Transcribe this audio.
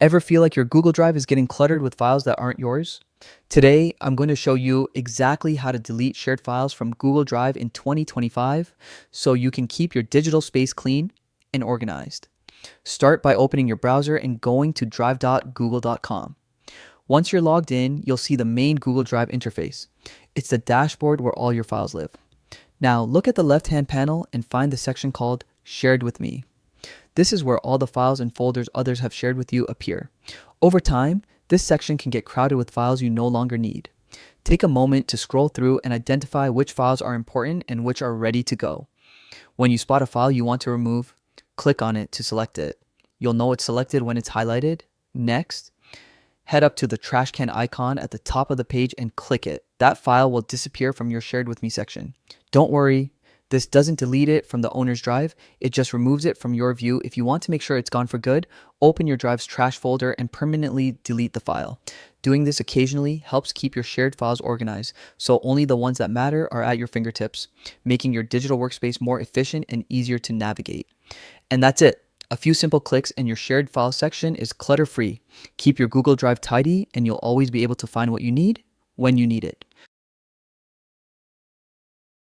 Ever feel like your Google Drive is getting cluttered with files that aren't yours? Today, I'm going to show you exactly how to delete shared files from Google Drive in 2025 so you can keep your digital space clean and organized. Start by opening your browser and going to drive.google.com. Once you're logged in, you'll see the main Google Drive interface. It's the dashboard where all your files live. Now, look at the left-hand panel and find the section called Shared with Me. This is where all the files and folders others have shared with you appear. Over time, this section can get crowded with files you no longer need. Take a moment to scroll through and identify which files are important and which are ready to go. When you spot a file you want to remove, click on it to select it. You'll know it's selected when it's highlighted. Next, head up to the trash can icon at the top of the page and click it. That file will disappear from your Shared with Me section. Don't worry, this doesn't delete it from the owner's drive, it just removes it from your view. If you want to make sure it's gone for good, open your drive's trash folder and permanently delete the file. Doing this occasionally helps keep your shared files organized, so only the ones that matter are at your fingertips, making your digital workspace more efficient and easier to navigate. And that's it. A few simple clicks and your shared file section is clutter-free. Keep your Google Drive tidy and you'll always be able to find what you need when you need it.